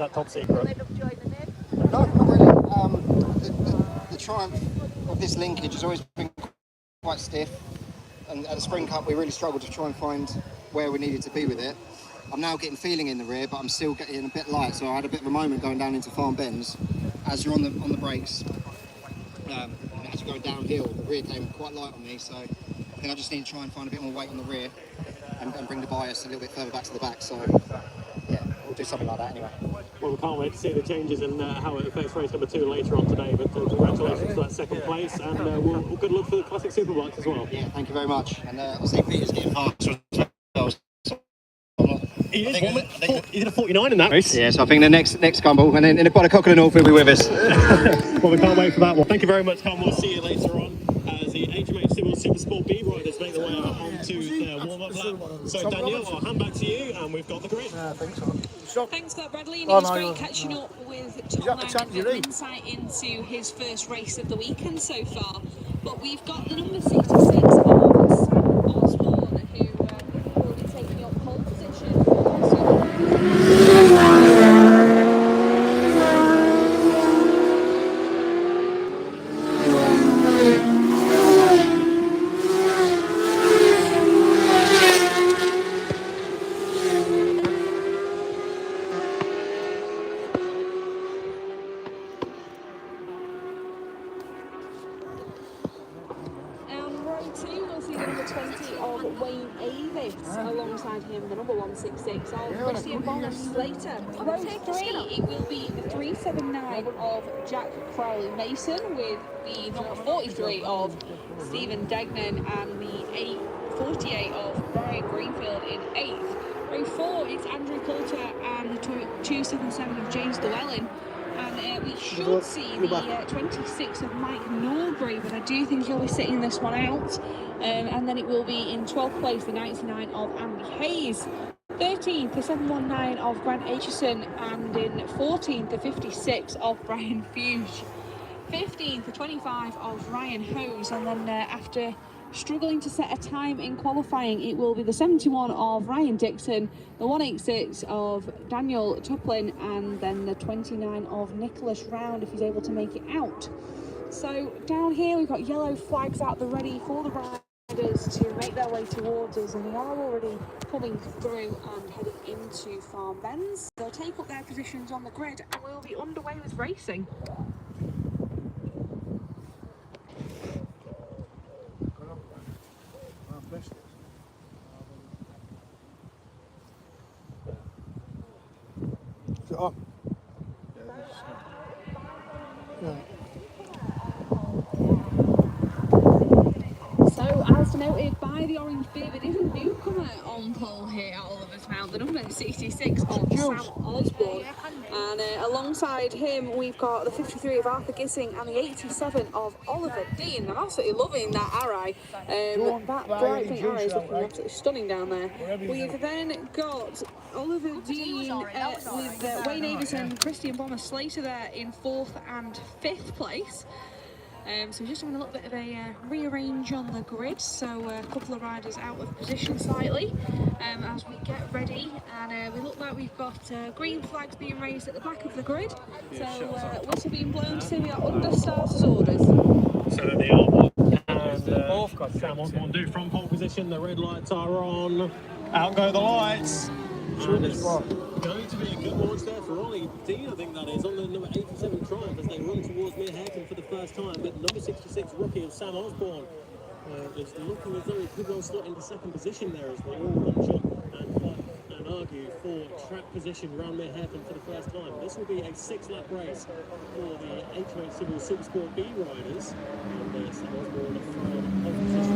that top secret? No, not really. The triumph of this linkage has always been quite stiff, and at the Spring Cup we really struggled to try and find where we needed to be with it. I'm now getting feeling in the rear, but I'm still getting a bit light, so I had a bit of a moment going down into Farm Bends. As you're on the brakes, and as you're going downhill, the rear came quite light on me, so I think I just need to try and find a bit more weight on the rear and bring the bias a little bit further back to the back. So yeah, we'll do something like that anyway. Well, we can't wait to see the changes and how it affects race number 2 later on today. But congratulations for that second place, and we'll good luck for the Classic Superbikes as well. Yeah, thank you very much. And I see Peter's getting faster as well. He did a 49 in that race. Yeah, so I think the next Gumball, and then in the Cock of the North, he'll be with us. Well, we can't wait for that one. Thank you very much, Tom. We'll see you later on as the HMH Civil Super Sport B riders make their way onto their warm-up lap. So, Danielle, I'll hand back to you, and we've got the grid. Thanks for that, Bradley. And it was great catching up with Tom and an insight into his first race of the weekend so far. But we've got the number 66 of Sam Osborne, who will be taking up pole position. Alongside him, the number 166 of Christian Bonner-Slater. Row 3, it will be the 379 of Jack Crowley-Mason with the number 43 of Stephen Degnan and the 848 of Brian Greenfield in 8th. Row 4, it's Andrew Coulter and the 277 of James Llewellyn. And we should see the 26 of Mike Norbury, but I do think he'll be sitting this one out. And then it will be in 12th place, the 99 of Andy Hayes. 13th, the 719 of Grant Aitchison, and in 14th, the 56 of Brian Fuge. 15th, the 25 of Ryan Hose, and then after struggling to set a time in qualifying, it will be the 71 of Ryan Dixon, the 186 of Daniel Tuplin, and then the 29 of Nicholas Round if he's able to make it out. So down here we've got yellow flags out the ready for the riders to make their way towards us, and they are already coming through and heading into Farm Bends. They'll take up their positions on the grid and we'll be underway with racing. On. Yeah. So, as noted by the Orange Bib, it is a newcomer on pole here at Oliver's Mount, the number 66 of Sam Osborne. And alongside him, we've got the 53 of Arthur Gissing and the 87 of Oliver Dean. I'm absolutely loving that array. That bright pink array is looking absolutely stunning down there. We've then got Oliver Dean with Wayne Avison, Christian Bonner-Slater there in 4th and 5th place. So we're just having a little bit of a rearrange on the grid, so a couple of riders out of position slightly as we get ready, and we look like we've got green flags being raised at the back of the grid, so whistle being blown to say we are under starters orders. So they are, and Sam Osborne do from pole position, the red lights are on, out go the lights. And it's going to be a good launch there for Ollie Dean, I think that is, on the number 87 Triumph as they run towards Mere Hairpin for the first time. But number 66 rookie of Sam Osborne is looking as though he could well slot into second position there as they all launch up and argue for track position around Mere Hairpin for the first time. This will be a 6-lap race for the HMH Civil Super Sport B riders, and Sam Osborne from pole position.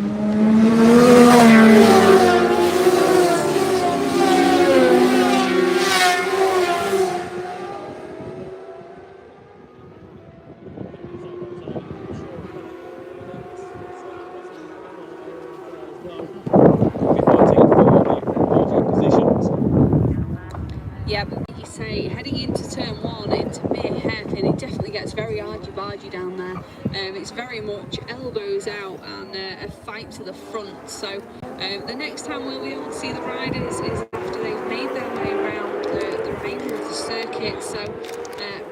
Heading into turn 1 into Mere Hairpin, it definitely gets very argy-bargy down there. It's very much elbows out and a fight to the front. So the next time we'll be able to see the riders is after they've made their way around the remainder of the circuit. So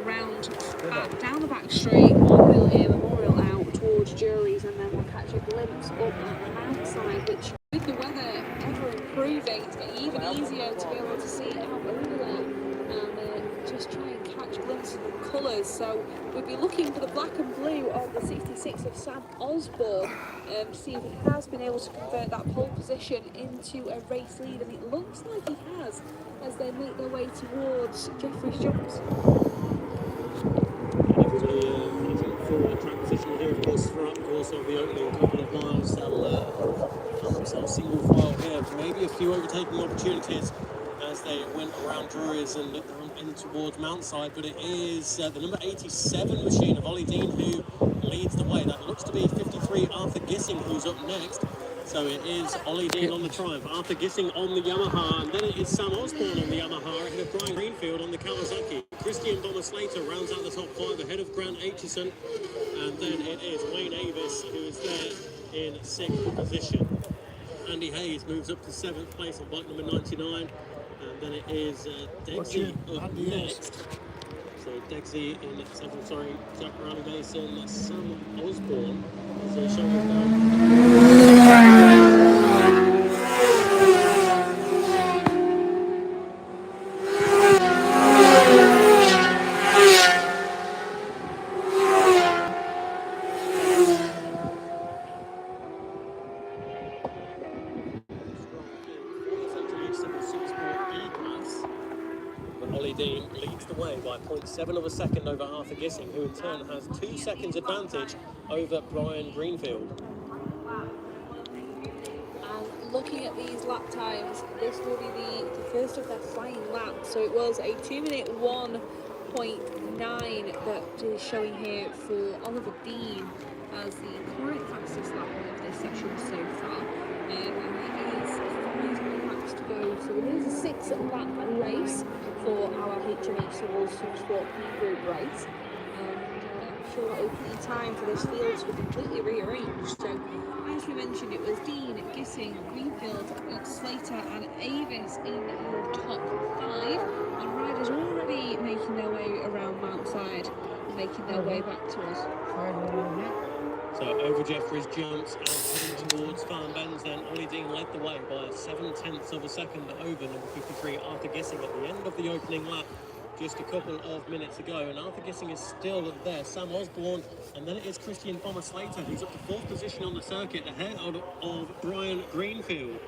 round back down the back straight, Memorial here, Memorial out towards Juries, and then we'll catch a glimpse up at the mount side, which with the weather ever improving, it's getting even easier to be able to see out over there and just try and catch glimpses of the colours. So we'll be looking for the black and blue of the 66 of Sam Osborne to see if he has been able to convert that pole position into a race lead, and it looks like he has as they make their way towards Jeffrey's Jumps. Everybody looking for a track position here, of course, throughout the course of the opening couple of miles. They'll find themselves single file here, maybe a few overtaking opportunities as they went around Drury's and in towards Mountside, but it is the number 87 machine of Ollie Dean who leads the way. That looks to be 53 Arthur Gissing who's up next. So it is Ollie Dean on the Triumph, Arthur Gissing on the Yamaha, and then it is Sam Osborne on the Yamaha ahead of Brian Greenfield on the Kawasaki. Christian Bomber Slater rounds out the top 5 ahead of Grant Aitchison, and then it is Wayne Avis who is there in 6th position. Andy Hayes moves up to 7th place on bike number 99, and then it is Degsy up next. So Degsy in 7th, Jack Riley Mason, Sam Osborne is showing us down. Dean leads the way by 0.7 of a second over Arthur Gissing, who in turn has 2 seconds advantage over Brian Greenfield. And looking at these lap times, this will be the first of their flying laps. So it was a 2-minute 1.9 that is showing here for Oliver Dean as the current fastest lap of this session so far. And it is 5 laps to go. So it is a 6-lap race for our HMH Civil Supersport P Group race, and I'm sure opening time for this field to be completely rearranged. So, as we mentioned, it was Dean, Gissing, Greenfield, Slater, and Avis in the top 5, and riders already making their way around Mountside and making their way back to us. So over Jeffrey's Jumps and heading towards Farm Bends, then Ollie Dean led the way by 0.7 of a second over number 53 Arthur Gissing at the end of the opening lap just a couple of minutes ago, and Arthur Gissing is still there. Sam Osborne, and then it is Christian Bomber Slater who's up to 4th position on the circuit ahead of Brian Greenfield.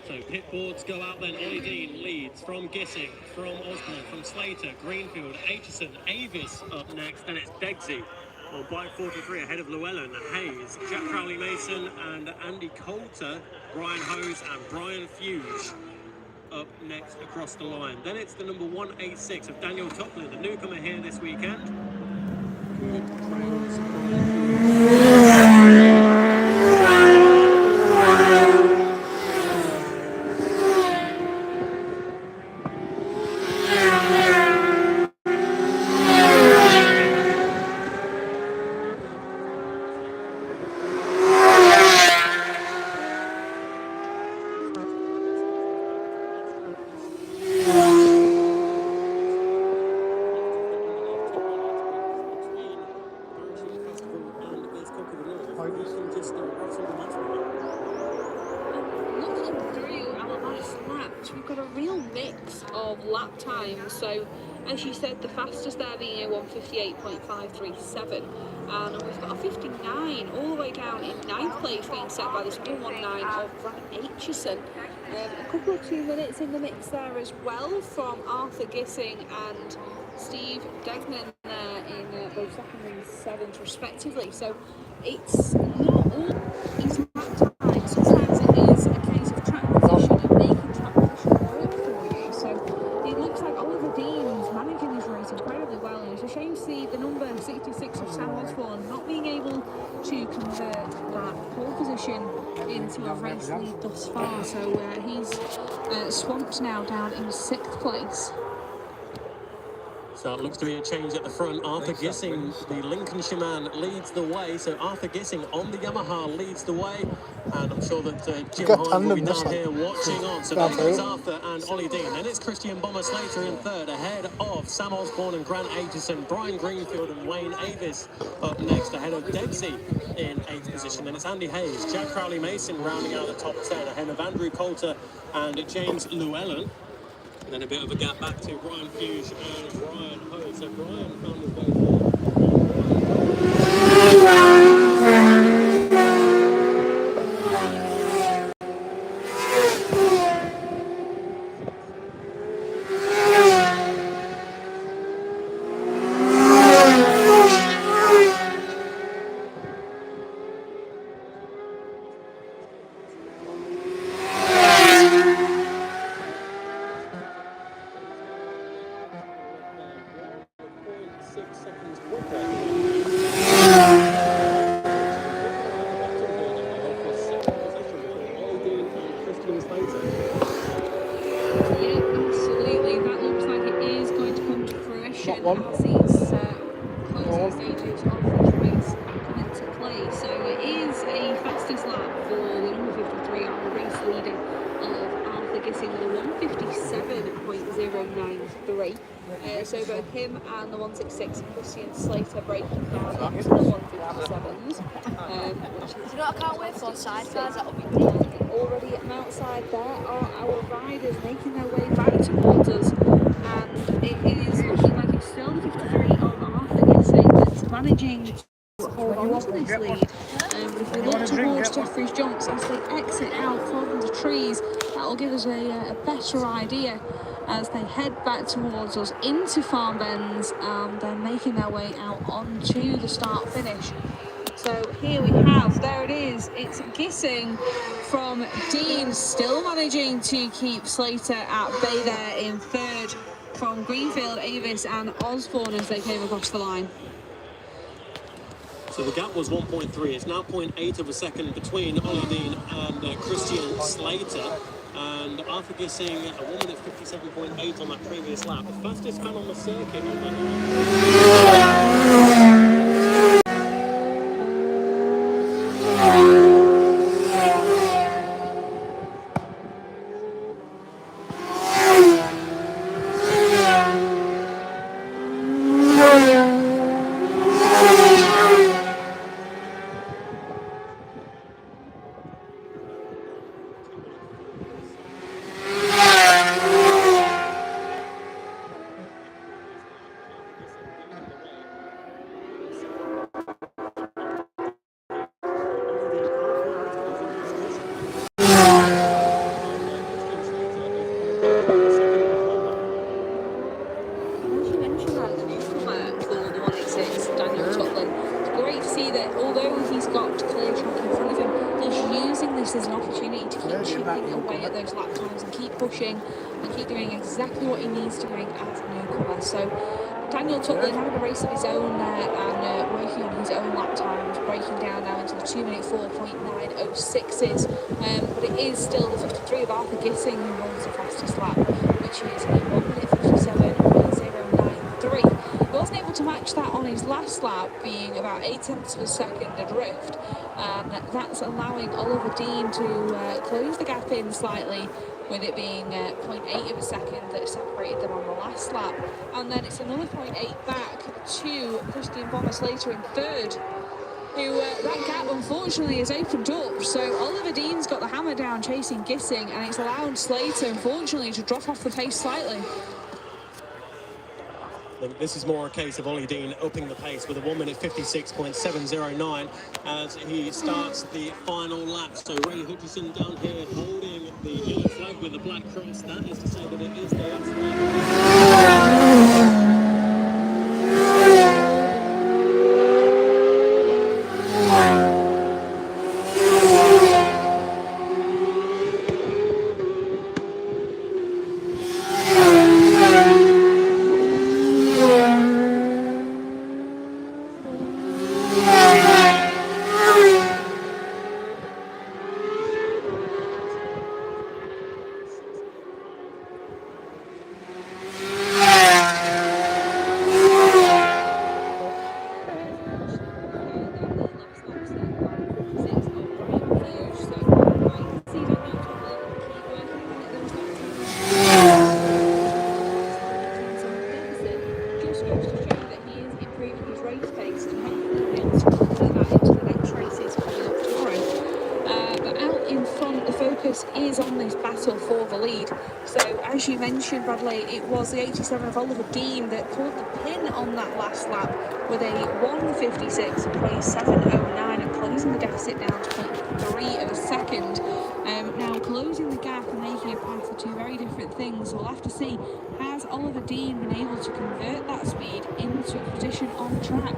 So pit boards go out then. Ollie Dean leads from Gissing, from Osborne, from Slater, Greenfield, Aitchison, Avis up next, then it's Degsy on bike 43 ahead of Llewellyn, Hayes, Jack Crowley Mason and Andy Coulter, Brian Hose and Brian Fuge up next across the line. Then it's the number 186 of Daniel Toplin, the newcomer here this weekend. Good trails. So, as you said, the fastest there being a 1:58.537, and we've got a 59 all the way down in 9th place being set by this 1:19 of Grant Aitchison. A couple of 2 minutes in the mix there as well from Arthur Gissing and Steve Degnan there in both 2nd and 7th respectively. So it's not all easy lap time. Sometimes it is a case of track position and making track position work for you. So it looks like Oliver Dean is managing this race incredibly well, and it's a shame to see the number 66 of Sam Osborne not being able to convert that pole position into a race lead thus far. So he's swamped now down in 6th place. So it looks to be a change at the front. Arthur Gissing, the Lincolnshire man, leads the way. So Arthur Gissing on the Yamaha leads the way. And I'm sure that Jim Hine will be down here watching on. So there goes Arthur and Ollie Dean. Then it's Christian Bomber Slater in third, ahead of Sam Osborne and Grant Aitchison, Brian Greenfield and Wayne Avis up next, ahead of Debsy in 8th position. Then it's Andy Hayes, Jack Crowley Mason rounding out the top 10, ahead of Andrew Coulter and James Llewellyn. And then a bit of a gap back to Brian Fuge and Brian Ho. So Brian found his way forward. So both him and the 166 Christian Slater breaking down into the 157s, which is I can't wait for sidecars. That'll be already outside there are our riders making their way back towards us, and it is looking like it's still the 53 on Arthur Gissing that's managing to hold on to this lead. But if we look towards Jeffrey's jumps as they exit out from the trees, that will give us a better idea as they head back towards us into Farm Bends, and they're making their way out onto the start finish. So here we have, there it is, it's Gissing from Dean, still managing to keep Slater at bay there in third, from Greenfield, Avis and Osborne as they came across the line. So the gap was 1.3. It's now 0.8 of a second between Ollie Dean and Christian Slater. And Arthur Gissing, a woman at 57.8 on that previous lap. The fastest man on the circuit on that as an opportunity to keep chipping away at those lap times and keep pushing and keep doing exactly what he needs to doing as a newcomer. So Daniel Tutlin having a race of his own there and working on his own lap times, breaking down now into the 2-minute 4.906s. But it is still the 53 of Arthur Gissing who runs the fastest lap, which is a 1-minute 57.093. He wasn't able to match that on his last lap, being about 0.8 of a second adrift. And that's allowing Oliver Dean to close the gap in slightly, with it being 0.8 of a second that separated them on the last lap. And then it's another 0.8 back to Christian Bomber Slater in third, who that gap unfortunately has opened up. So Oliver Dean's got the hammer down chasing Gissing, and it's allowed Slater unfortunately to drop off the pace slightly. I think this is more a case of Ollie Dean upping the pace with a 1-minute 56.709 as he starts the final lap. So Ray Hutchison down here holding the yellow flag with the black cross. That is to say that it is the last lap. goes to show that he is improving his race pace and hopefully will be able to convert that into the next races coming up tomorrow. But out in front, the focus is on this battle for the lead. So, as you mentioned, Bradley, it was the 87 of Oliver Dean that pulled the pin on that last lap with a 1:56 and place 7:09 and closing the deficit down to 0.3 of a second. Now, closing the gap and making a path are two very different things. So we'll have to see, has Oliver Dean been able to convert that speed into a position on track?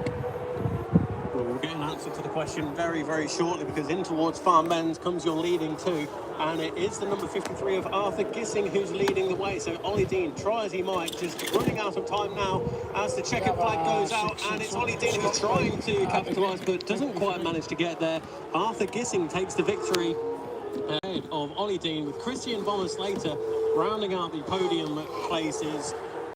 Well, we'll get an answer to the question very, very shortly, because in towards Farm Bends comes your leading two, and it is the number 53 of Arthur Gissing who's leading the way. So Ollie Dean, try as he might, just running out of time now as the checkered flag goes out, and it's Ollie Dean who's trying to capitalise but doesn't quite manage to get there. Arthur Gissing takes the victory ahead of Ollie Dean, with Christian Bonner Slater rounding out the podium places.